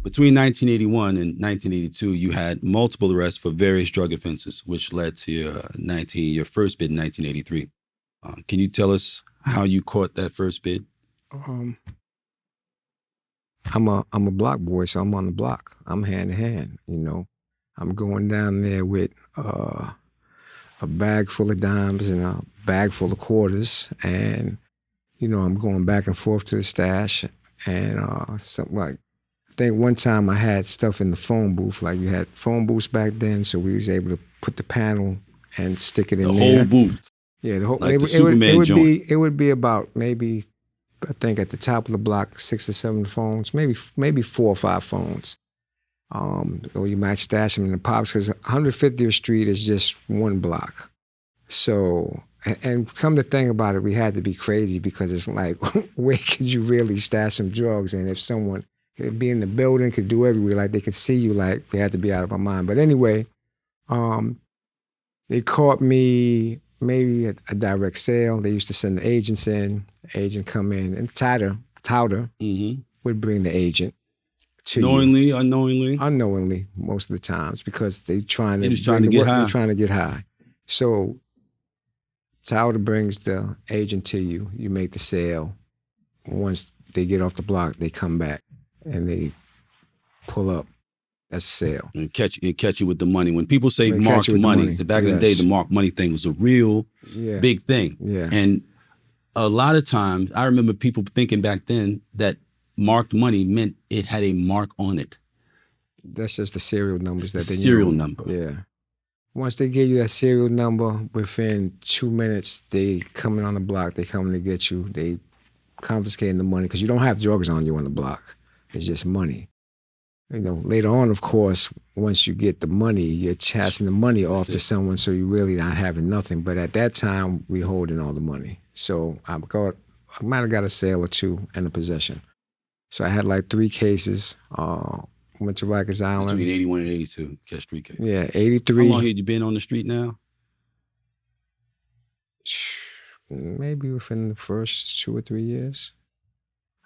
Between 1981 and 1982, you had multiple arrests for various drug offenses, which led to your first bid in 1983. Can you tell us how you caught that first bid? I'm a block boy, so I'm on the block. I'm hand to hand, you know. I'm going down there with a bag full of dimes and a bag full of quarters, and you know, I'm going back and forth to the stash, and something like, I think one time I had stuff in the phone booth, like you had phone booths back then, so we was able to put the panel and stick it in there. The whole booth. Yeah, the whole. Like the Superman joint. It would be about maybe, I think at the top of the block, 6 or 7 phones, maybe 4 or 5 phones. Or you might stash them in the pops, because 150th Street is just one block. So, and come to think about it, we had to be crazy, because it's like, where could you really stash some drugs? And if someone could be in the building, could do everywhere, like they could see you, like we had to be out of our mind. But anyway, they caught me maybe at a direct sale. They used to send the agents in, agent come in, and Touter would bring the agent to Knowingly, you. unknowingly? Unknowingly, most of the times, because they're trying to get high. So Touter brings the agent to you. You make the sale. Once they get off the block, they come back and they pull up. That's a sale. And catch you with the money. When people say marked money, back in the day, the marked money thing was a real big thing. Yeah. And a lot of times, I remember people thinking back then that marked money meant it had a mark on it. That's just the serial numbers that they knew. Serial number. Yeah. Once they give you that serial number, within 2 minutes, they coming on the block, they coming to get you, they confiscating the money, because you don't have drugs on you on the block. It's just money. You know, later on, of course, once you get the money, you're passing the money off to someone, so you're really not having nothing. But at that time, we holding all the money. So I might have got a sale or 2 and a possession. So I had like 3 cases. Went to Rikers Island. Between 81 and 82, catch 3 cases. Yeah, 83. How long had you been on the street now? Maybe within the first 2 or 3 years.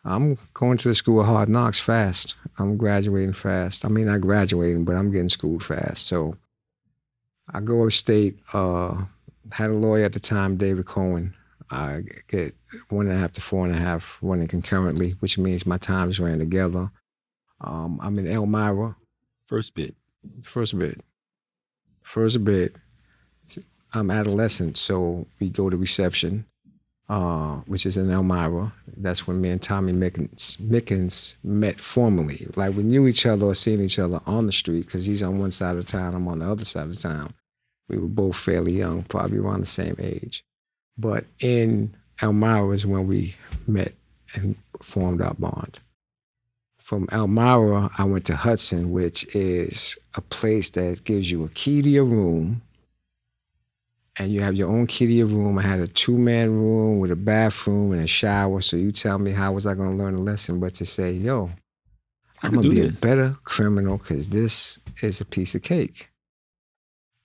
I'm going to the school of hard knocks fast. I'm graduating fast. I mean, not graduating, but I'm getting schooled fast. So I go upstate, had a lawyer at the time, David Cohen. I get 1.5 to 4.5 running concurrently, which means my times ran together. I'm in Elmira. First bid. I'm adolescent, so we go to reception, which is in Elmira. That's when me and Tommy Mickens met formally. Like, we knew each other or seen each other on the street, because he's on one side of town, I'm on the other side of town. We were both fairly young, probably around the same age. But in Elmira is when we met and formed our bond. From Elmira, I went to Hudson, which is a place that gives you a key to your room, and you have your own key to your room. I had a 2-man room with a bathroom and a shower, so you tell me, how was I going to learn a lesson but to say, yo, I'm going to be a better criminal, because this is a piece of cake.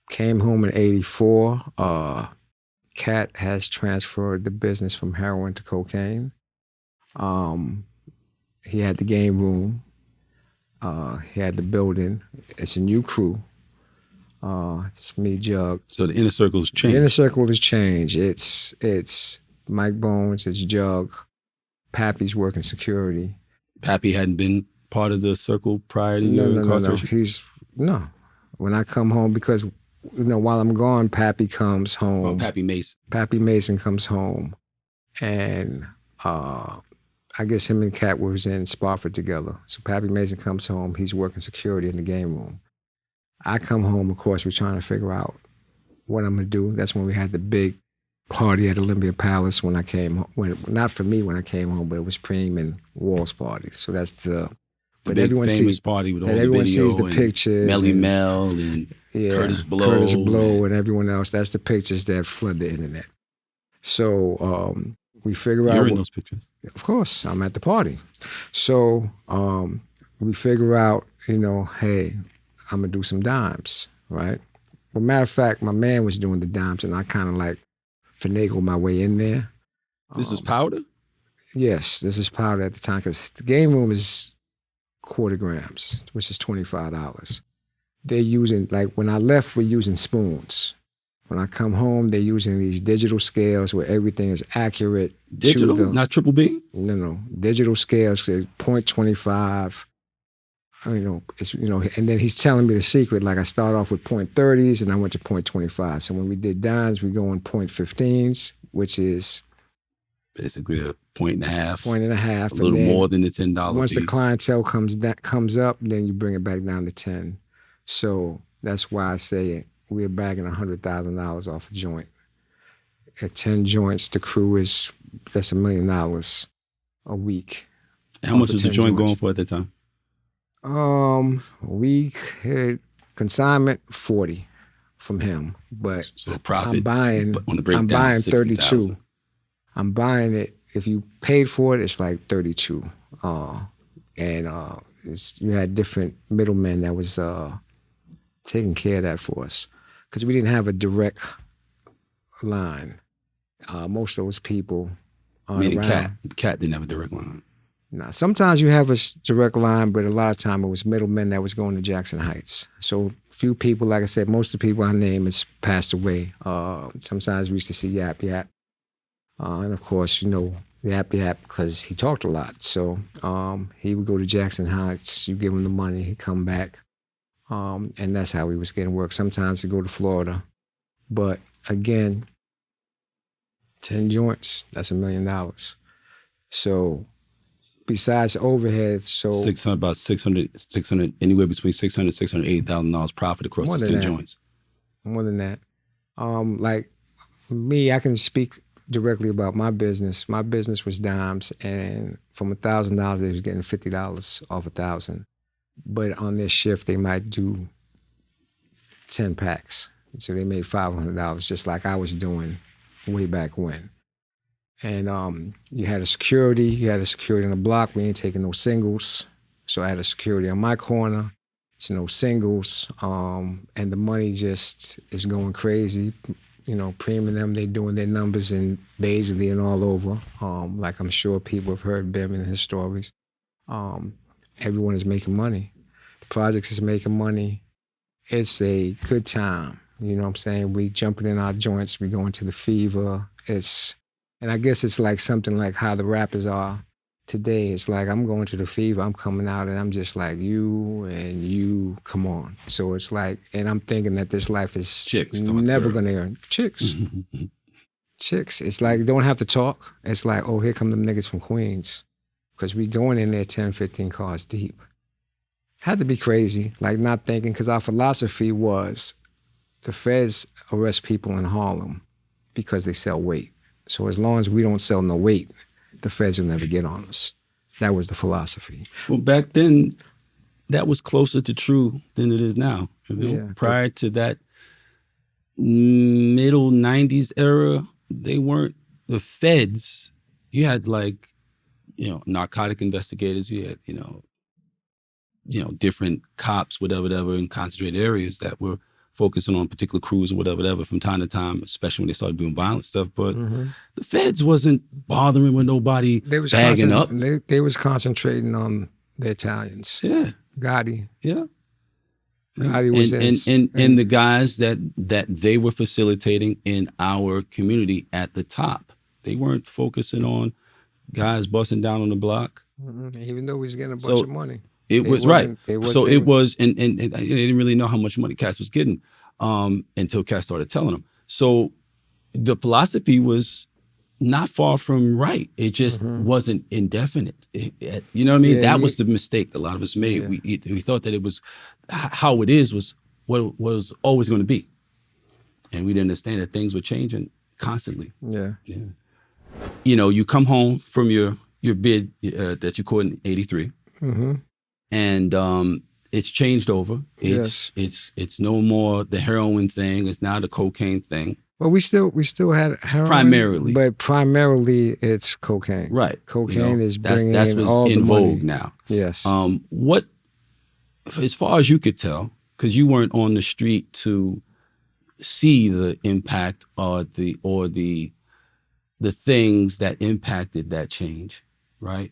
Came home in 84. Cat has transferred the business from heroin to cocaine. He had the game room. He had the building. It's a new crew. It's me, Jug. So the inner circle has changed. The inner circle has changed. It's Mike Bones, it's Jug. Pappy's working security. Pappy hadn't been part of the circle prior to your incarceration? No. When I come home, because, you know, while I'm gone, Pappy comes home. Oh, Pappy Mason. Pappy Mason comes home. And I guess him and Cat was in Spofford together. So Pappy Mason comes home. He's working security in the game room. I come home, of course, we're trying to figure out what I'm going to do. That's when we had the big party at Olympia Palace when I came home. Not for me when I came home, but it was Preem and Wall's party. So that's the but everyone sees party with all the everyone sees the pictures. Melly Mel and Curtis Blow and everyone else. That's the pictures that flood the internet. So we figure out. You're in those pictures. Of course, I'm at the party. So we figure out, you know, hey, I'm gonna do some dimes, right? Well, matter of fact, my man was doing the dimes, and I kind of like finagled my way in there. This is powder? Yes, this is powder at the time, because the game room is quarter grams, which is $25. They're using, like when I left, we're using spoons. When I come home, they're using these digital scales where everything is accurate. Digital, not triple B? No. Digital scales, say 0.25. And then he's telling me the secret. Like I start off with 0.30s and I went to 0.25. So when we did dimes, we go on 0.15s, which is basically a point and a half. Point and a half. A little more than the $10 Once piece. the clientele comes up, then you bring it back down to 10. So that's why I say we're bagging $100,000 off a joint. At 10 joints, the crew that's $1 million a week. How much was the joint going for at that time? We had consignment 40 from him, but so profit, I'm buying 32. I'm buying it. If you paid for it, it's like 32. You had different middlemen that was taking care of that for us because we didn't have a direct line. Most of those people around. Cat didn't have a direct line. Now, sometimes you have a direct line, but a lot of time it was middlemen that was going to Jackson Heights. So few people, like I said, most of the people I name has passed away. Sometimes we used to see Yap Yap. And of course, Yap Yap because he talked a lot. So he would go to Jackson Heights, you give him the money, he'd come back. And that's how he was getting work. Sometimes he'd go to Florida. But again, 10 joints, that's $1 million. So besides overhead, so about 600, anywhere between $600,000 and $680,000 profit across the 10 joints. More than that. Like me, I can speak directly about my business. My business was dimes, and from $1,000, they was getting $50 off 1,000. But on their shift, they might do 10 packs, so they made $500, just like I was doing way back when. And you had a security on the block. We ain't taking no singles. So I had a security on my corner. It's no singles. And the money just is going crazy. Premium them, they doing their numbers in Baisley and all over. Like I'm sure people have heard Bim and his stories. Everyone is making money. The projects is making money. It's a good time. You know what I'm saying? We jumping in our joints. We going to the Fever. And I guess it's like something like how the rappers are today. It's like I'm going to the Fever, I'm coming out, and I'm just like, you and you, come on. So it's like, and I'm thinking that this life is never going to earn. Chicks. Chicks. It's like, don't have to talk. It's like, oh, here come them niggas from Queens. Because we going in there 10, 15 cars deep. Had to be crazy, like not thinking, because our philosophy was the feds arrest people in Harlem because they sell weight. So as long as we don't sell no weight, the feds will never get on us. That was the philosophy. Well, back then, that was closer to true than it is now. Prior to that middle 90s era, they weren't the feds. You had narcotic investigators. You had, different cops, whatever, in concentrated areas that were focusing on particular crews or whatever from time to time, especially when they started doing violent stuff. But the feds wasn't bothering with nobody bagging up. They was concentrating on the Italians. Yeah. Gotti. Yeah. Gotti was and the guys that they were facilitating in our community at the top. They weren't focusing on guys busting down on the block. Even though he was getting a bunch of money. It was right. So it was, and they didn't really know how much money Cass was getting until Cass started telling them. So the philosophy was not far from right. It just wasn't indefinite. You know what I mean? That was the mistake a lot of us made. Yeah. We thought that it was how it is was what it was always going to be, and we didn't understand that things were changing constantly. Yeah. You come home from your bid that you caught in '83. And it's changed over. It's no more the heroin thing. It's now the cocaine thing. Well, we still had heroin, primarily it's cocaine. Right. Cocaine is bringing that's in all in the vogue money. now. Yes. What, as far as you could tell, because you weren't on the street to see the impact or the things that impacted that change, right?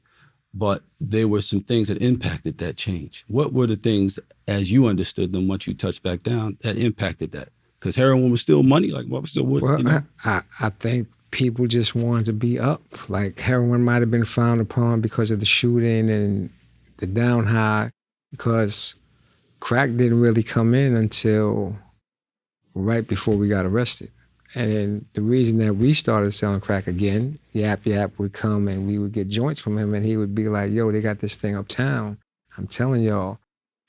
but there were some things that impacted that change. What were the things, as you understood them, once you touched back down, that impacted that? Because heroin was still money. Like, what was still what? Well, You know? I think people just wanted to be up. Like, heroin might have been frowned upon because of the shooting and the down high, because crack didn't really come in until right before we got arrested. And the reason that we started selling crack again, Yap would come and we would get joints from him, and he would be like, yo, they got this thing uptown. I'm telling y'all,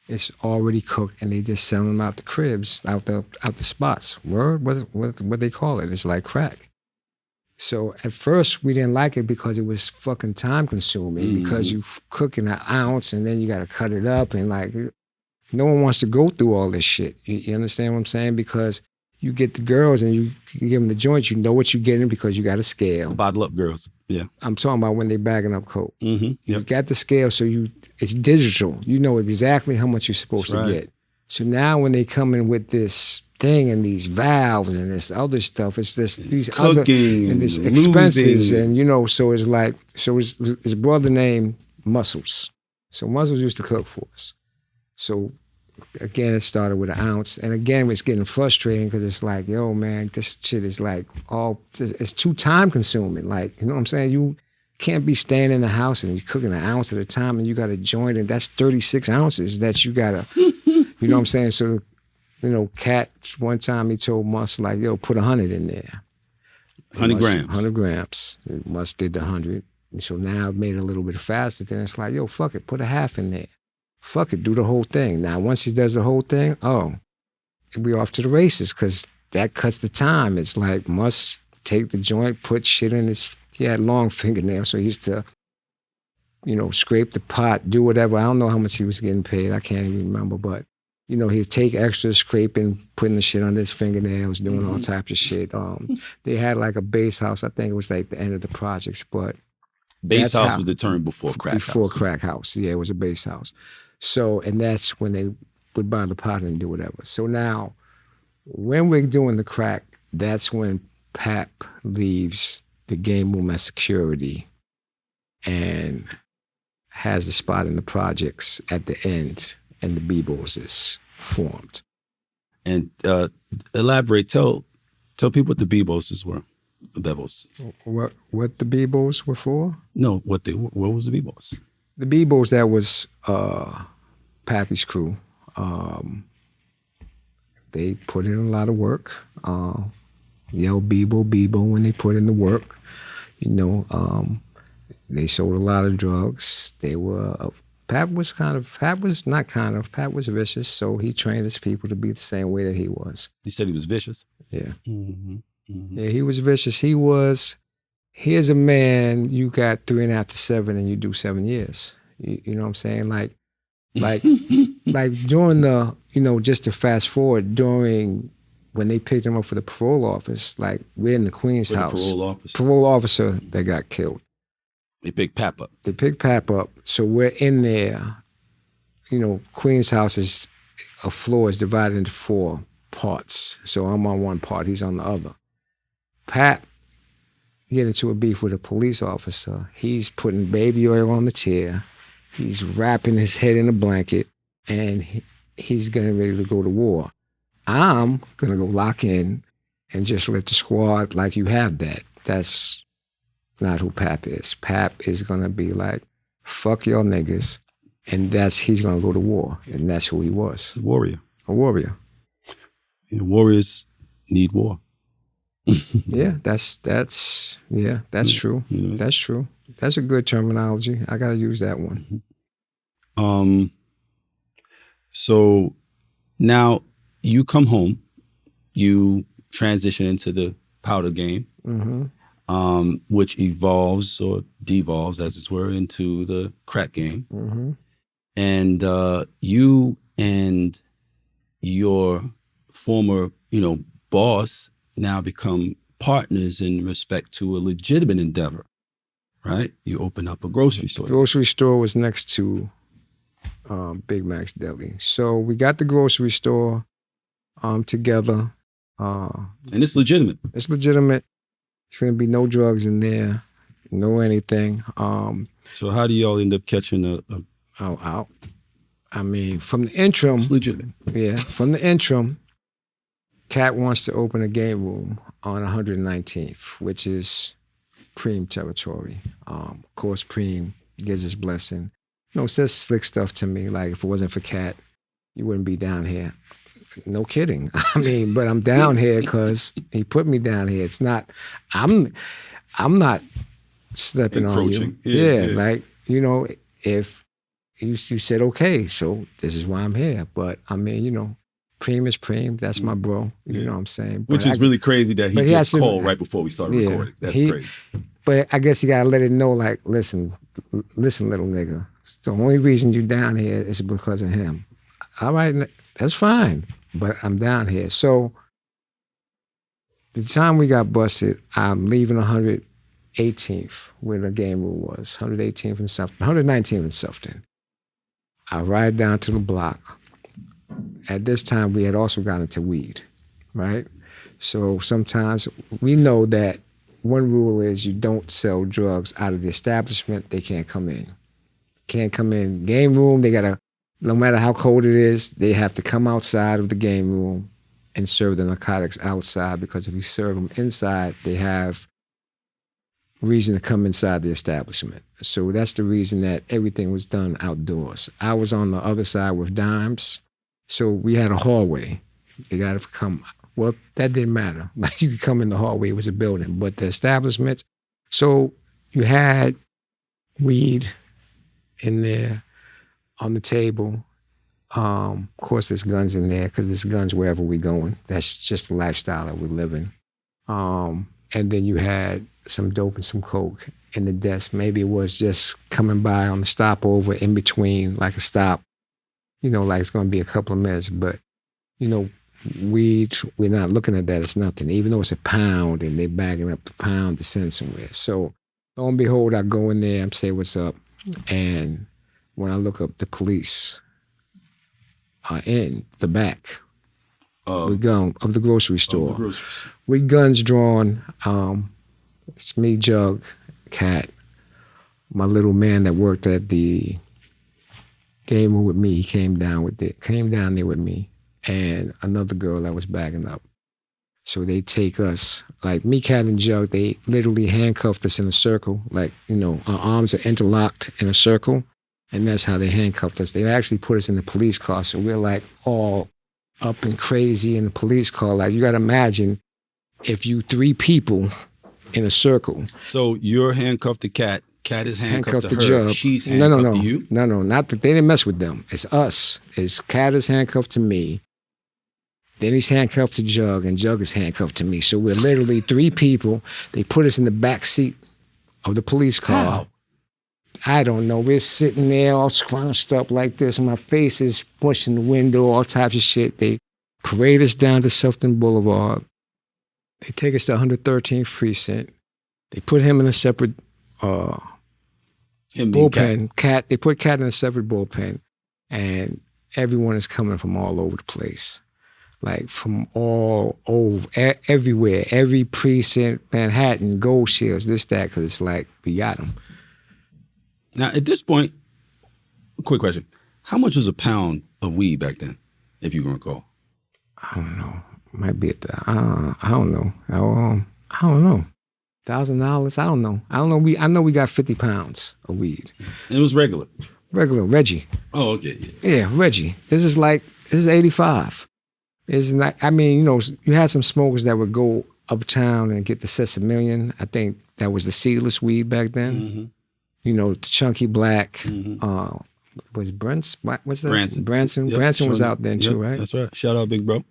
it's already cooked, and they just sell them out the cribs, out the spots. Word, what they call it? It's like crack. So at first we didn't like it because it was fucking time consuming, because you cooking an ounce and then you got to cut it up, and like, no one wants to go through all this shit. You understand what I'm saying? Because you get the girls and you give them the joints, you know what you're getting because you got a scale. Bottle up girls, yeah. I'm talking about when they bagging up coke. Yep. You got the scale, so it's digital. You know exactly how much you're supposed to get. So now when they come in with this thing and these valves and this other stuff, it's this these cooking other and this expenses, and you know, so it's like, his brother named Muscles. So Muscles used to cook for us. So again, it started with an ounce, and again, it's getting frustrating because it's like, yo, man, this shit is like it's too time consuming. Like, you know what I'm saying? You can't be staying in the house and you're cooking an ounce at a time, and you got a joint, and that's 36 ounces that you gotta, you know what I'm saying? So, you know, Cat, one time he told Mus, like, yo, put 100 in there. 100 grams. 100 grams. Mus did the 100. And so now I've made it a little bit faster. Then it's like, yo, fuck it, put a half in there. Fuck it, do the whole thing. Now, once he does the whole thing, we off to the races, because that cuts the time. It's like, must take the joint, put shit in his, he had long fingernails, so he used to, you know, scrape the pot, do whatever. I don't know how much he was getting paid. I can't even remember, but, you know, he'd take extra scraping, putting the shit under his fingernails, doing all types of shit. They had like a base house. I think it was like the end of the projects, but base house was the term before crack house. Before crack house. Yeah, it was a base house. So, and that's when they would buy the pot and do whatever. So now, when we're doing the crack, that's when Pap leaves the game room as security and has a spot in the projects at the end, and the Bebos is formed. And elaborate, tell people what the Bebos were. The Bebos. What the Bebos were for? No, what was the Bebos? The Bebos, that was Pappy's crew. They put in a lot of work. Yell Bebo when they put in the work. You know, they sold a lot of drugs. They were, Pap was vicious, so he trained his people to be the same way that he was. You said he was vicious? Yeah. Yeah, he was vicious. Here's a man, you got 3.5 to 7 and you do 7 years. You know what I'm saying? Like during the, you know, just to fast forward, during when they picked him up for the parole office, like we're in the Queen's house. Parole officer that got killed. They picked Pap up. They picked Pap up. So we're in there. You know, Queen's house is, a floor is divided into 4 parts. So I'm on one part, he's on the other. Pap get into a beef with a police officer. He's putting baby oil on the chair. He's wrapping his head in a blanket, and he's getting ready to go to war. I'm going to go lock in and just let the squad, like, you have that. That's not who Pap is. Pap is going to be like, fuck y'all niggas, and he's going to go to war, and that's who he was. A warrior. A warrior. You know, warriors need war. Yeah, that's true. Mm-hmm. That's true. That's a good terminology. I gotta use that one. So now you come home, you transition into the powder game, which evolves or devolves, as it were, into the crack game. And you and your former, you know, boss now become partners in respect to a legitimate endeavor, right? You open up a grocery store. The grocery store was next to Big Mac's Deli. So we got the grocery store together. And it's legitimate. It's legitimate. There's going to be no drugs in there. know anything. So how do y'all end up catching I mean, from the interim, it's legitimate. Yeah, from the interim, Cat wants to open a game room on 119th, which is Preem territory. Of course, Preem gives his blessing. Says slick stuff to me, like if it wasn't for Cat, you wouldn't be down here. No kidding. I mean, but I'm down here because he put me down here. It's not, I'm not stepping on you. Yeah, like, if you said, okay, so this is why I'm here. But I mean, Preem is Preem. That's my bro. You know what I'm saying? Which is really crazy that he just called right before we started recording. That's crazy. But I guess you got to let it know, like, listen, little nigga. The only reason you down here is because of him. All right, that's fine. But I'm down here. So the time we got busted, I'm leaving 118th, where the game room was, 118th and something, 119th and something. I ride down to the block. At this time, we had also gotten into weed, right? So sometimes we know that one rule is you don't sell drugs out of the establishment. They can't come in. Can't come in. Game room, they got to, no matter how cold it is, they have to come outside of the game room and serve the narcotics outside, because if you serve them inside, they have reason to come inside the establishment. So that's the reason that everything was done outdoors. I was on the other side with dimes, so we had a hallway. They got to come. Well, that didn't matter. Like, you could come in the hallway, it was a building, but the establishments. So you had weed in there on the table. Of course, there's guns in there because there's guns wherever we're going. That's just the lifestyle that we live in. And then you had some dope and some coke in the desk. Maybe it was just coming by on the stopover in between, like a stop, like it's going to be a couple of minutes. But, weed, we're not looking at that as nothing, even though it's a pound and they're bagging up the pound to send somewhere. So lo and behold, I go in there and say, what's up? And when I look up, the police are in the back of the grocery store. With guns drawn. It's me, Jug, Cat, my little man that worked at the game room with me. He came down there with me, and another girl that was bagging up. So they take us, like me, Cat, and Jug, they literally handcuffed us in a circle. Like, our arms are interlocked in a circle, and that's how they handcuffed us. They actually put us in the police car, so we're like all up and crazy in the police car. Like, you got to imagine if you 3 people in a circle. So you're handcuffed to Cat. Cat is handcuffed to her. Jug. She's handcuffed to you? No, not that. They didn't mess with them. It's us. Cat is handcuffed to me. Then he's handcuffed to Jug, and Jug is handcuffed to me. So we're literally 3 people. They put us in the back seat of the police car. How? I don't know. We're sitting there all scrunched up like this. My face is pushing the window, all types of shit. They parade us down to Sufton Boulevard. They take us to 113th Precinct. They put him in a separate bullpen. Cat. They put Cat in a separate bullpen, and everyone is coming from all over the place. Like from all over, everywhere, every precinct, Manhattan, Gold Shields, this, that, because it's like, we got them. Now, at this point, quick question. How much was a pound of weed back then, if you can recall? I don't know. Might be at the, I don't know. I don't know. $1,000? I don't know. I know we got 50 pounds of weed. And it was regular? Regular, Reggie. Oh, okay. Yeah, Reggie. This is 85. It's not, I mean, you had some smokers that would go uptown and get the Sesamillion. I think that was the seedless weed back then. Mm-hmm. The chunky black. Mm-hmm. Was Brent's, what's that? Branson. Branson. Yep. Branson was out then too, right? That's right. Shout out, big bro.